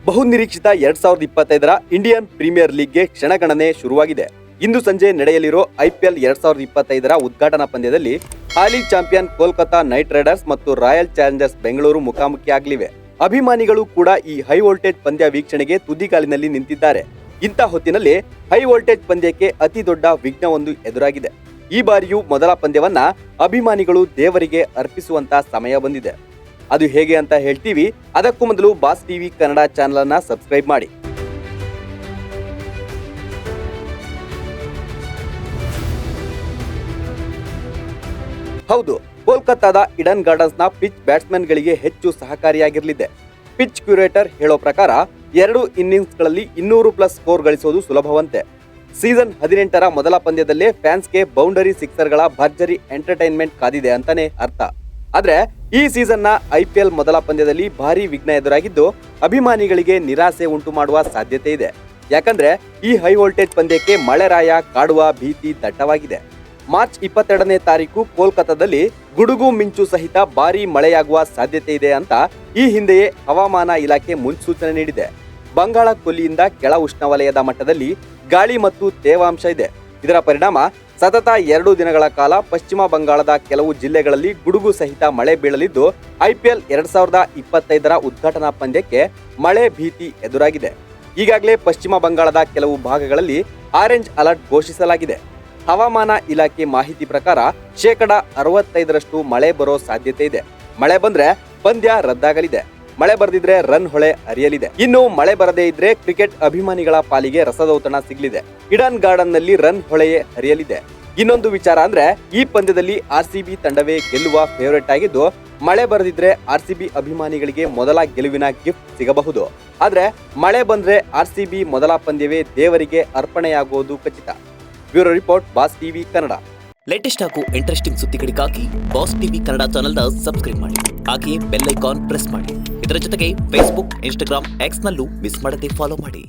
ಬಹುನಿರೀಕ್ಷಿತ 2025ರ Indian premier ಲೀಗ್ಗೆ ಕ್ಷಣಗಣನೆ ಶುರುವಾಗಿದೆ. ಇಂದು ಸಂಜೆ ನಡೆಯಲಿರೋ ಐಪಿಎಲ್ 2025ರ ಉದ್ಘಾಟನಾ ಪಂದ್ಯದಲ್ಲಿ ಹಾಲಿ ಚಾಂಪಿಯನ್ ಕೋಲ್ಕತಾ ನೈಟ್ ರೈಡರ್ಸ್ ಮತ್ತು ರಾಯಲ್ ಚಾಲೆಂಜರ್ಸ್ ಬೆಂಗಳೂರು ಮುಖಾಮುಖಿಯಾಗಲಿವೆ. ಅಭಿಮಾನಿಗಳು ಕೂಡ ಈ ಹೈ ವೋಲ್ಟೇಜ್ ಪಂದ್ಯ ವೀಕ್ಷಣೆಗೆ ತುದಿಗಾಲಿನಲ್ಲಿ ನಿಂತಿದ್ದಾರೆ. ಇಂಥ ಹೊತ್ತಿನಲ್ಲಿ ಹೈ ವೋಲ್ಟೇಜ್ ಪಂದ್ಯಕ್ಕೆ ಅತಿ ದೊಡ್ಡ ವಿಘ್ನವೊಂದು ಎದುರಾಗಿದೆ. ಈ ಬಾರಿಯೂ ಮೊದಲ ಪಂದ್ಯವನ್ನ ಅಭಿಮಾನಿಗಳು ದೇವರಿಗೆ ಅರ್ಪಿಸುವಂತ ಸಮಯ ಬಂದಿದೆ. ಅದು ಹೇಗೆ ಅಂತ ಹೇಳ್ತೀವಿ. ಅದಕ್ಕೂ ಮೊದಲು ಬಾಸ್ ಟಿವಿ ಕನ್ನಡ ಚಾನೆಲ್ ಅನ್ನ ಸಬ್ಸ್ಕ್ರೈಬ್ ಮಾಡಿ. ಹೌದು, ಕೋಲ್ಕತ್ತಾದ ಈಡನ್ ಗಾರ್ಡನ್ಸ್ನ ಪಿಚ್ ಬ್ಯಾಟ್ಸ್ಮನ್ಗಳಿಗೆ ಹೆಚ್ಚು ಸಹಕಾರಿಯಾಗಿರಲಿದೆ. ಪಿಚ್ ಕ್ಯೂರೇಟರ್ ಹೇಳೋ ಪ್ರಕಾರ 2 ಇನ್ನಿಂಗ್ಸ್ಗಳಲ್ಲಿ 200+ ಸ್ಕೋರ್ ಗಳಿಸೋದು ಸುಲಭವಂತೆ. ಸೀಸನ್ 18ರ ಮೊದಲ ಪಂದ್ಯದಲ್ಲೇ ಫ್ಯಾನ್ಸ್ಗೆ ಬೌಂಡರಿ ಸಿಕ್ಸರ್ಗಳ ಭರ್ಜರಿ ಎಂಟರ್ಟೈನ್ಮೆಂಟ್ ಕಾದಿದೆ ಅಂತಾನೆ ಅರ್ಥ. ಆದ್ರೆ ಈ ಸೀಸನ್ನ ಐಪಿಎಲ್ ಮೊದಲ ಪಂದ್ಯದಲ್ಲಿ ಭಾರಿ ವಿಘ್ನ ಎದುರಾಗಿದ್ದು ಅಭಿಮಾನಿಗಳಿಗೆ ನಿರಾಸೆ ಉಂಟು ಮಾಡುವ ಸಾಧ್ಯತೆ ಇದೆ. ಯಾಕಂದ್ರೆ ಈ ಹೈ ವೋಲ್ಟೇಜ್ ಪಂದ್ಯಕ್ಕೆ ಮಳೆರಾಯ ಕಾಡುವ ಭೀತಿ ದಟ್ಟವಾಗಿದೆ. ಮಾರ್ಚ್ 22ನೇ ತಾರೀಕು ಕೋಲ್ಕತ್ತಾದಲ್ಲಿ ಗುಡುಗು ಮಿಂಚು ಸಹಿತ ಭಾರೀ ಮಳೆಯಾಗುವ ಸಾಧ್ಯತೆ ಇದೆ ಅಂತ ಈ ಹಿಂದೆಯೇ ಹವಾಮಾನ ಇಲಾಖೆ ಮುನ್ಸೂಚನೆ ನೀಡಿದೆ. ಬಂಗಾಳ ಕೊಲ್ಲಿಯಿಂದ ಕೆಳ ಉಷ್ಣವಲಯದ ಮಟ್ಟದಲ್ಲಿ ಗಾಳಿ ಮತ್ತು ತೇವಾಂಶ ಇದೆ. ಇದರ ಪರಿಣಾಮ ಸತತ 2 ದಿನಗಳ ಕಾಲ ಪಶ್ಚಿಮ ಬಂಗಾಳದ ಕೆಲವು ಜಿಲ್ಲೆಗಳಲ್ಲಿ ಗುಡುಗು ಸಹಿತ ಮಳೆ ಬೀಳಲಿದ್ದು ಐಪಿಎಲ್ 2025ರ ಉದ್ಘಾಟನಾ ಪಂದ್ಯಕ್ಕೆ ಮಳೆ ಭೀತಿ ಎದುರಾಗಿದೆ. ಈಗಾಗಲೇ ಪಶ್ಚಿಮ ಬಂಗಾಳದ ಕೆಲವು ಭಾಗಗಳಲ್ಲಿ ಆರೆಂಜ್ ಅಲರ್ಟ್ ಘೋಷಿಸಲಾಗಿದೆ. ಹವಾಮಾನ ಇಲಾಖೆ ಮಾಹಿತಿ ಪ್ರಕಾರ 65% ಮಳೆ ಬರೋ ಸಾಧ್ಯತೆ ಇದೆ. ಮಳೆ ಬಂದ್ರೆ ಪಂದ್ಯ ರದ್ದಾಗಲಿದೆ. ಮಳೆ ಬರದಿದ್ರೆ ರನ್ ಹೊಳೆ ಹರಿಯಲಿದೆ. ಇನ್ನು ಮಳೆ ಬರದೇ ಇದ್ರೆ ಕ್ರಿಕೆಟ್ ಅಭಿಮಾನಿಗಳ ಪಾಲಿಗೆ ರಸದೌತಣ ಸಿಗಲಿದೆ. ಈಡನ್ ಗಾರ್ಡನ್ ನಲ್ಲಿ ರನ್ ಹೊಳೆಯೇ ಹರಿಯಲಿದೆ. ಇನ್ನೊಂದು ವಿಚಾರ ಅಂದ್ರೆ ಈ ಪಂದ್ಯದಲ್ಲಿ ಆರ್ಸಿಬಿ ತಂಡವೇ ಗೆಲ್ಲುವ ಫೇವರೇಟ್ ಆಗಿದ್ದು ಮಳೆ ಬರದಿದ್ರೆ ಆರ್ಸಿಬಿ ಅಭಿಮಾನಿಗಳಿಗೆ ಮೊದಲ ಗೆಲುವಿನ ಗಿಫ್ಟ್ ಸಿಗಬಹುದು. ಆದ್ರೆ ಮಳೆ ಬಂದ್ರೆ ಆರ್ಸಿಬಿ ಮೊದಲ ಪಂದ್ಯವೇ ದೇವರಿಗೆ ಅರ್ಪಣೆಯಾಗುವುದು ಖಚಿತ. Bureau report, boss TV Kannada. Latest ಹಾಗೂ ಇಂಟ್ರೆಸ್ಟಿಂಗ್ ಸುದ್ದಿಗಳಿಗಾಗಿ ಬಾಸ್ ಟಿವಿ ಕನ್ನಡ ಚಾನೆಲ್ನ ಸಬ್ಸ್ಕ್ರೈಬ್ ಮಾಡಿ. ಹಾಗೆಯೇ ಬೆಲ್ ಐಕಾನ್ ಪ್ರೆಸ್ ಮಾಡಿ. ಇದರ ಜೊತೆಗೆ ಫೇಸ್ಬುಕ್, ಇನ್ಸ್ಟಾಗ್ರಾಮ್, ಎಕ್ಸ್ ನಲ್ಲೂ ಮಿಸ್ ಮಾಡದೆ ಫಾಲೋ ಮಾಡಿ.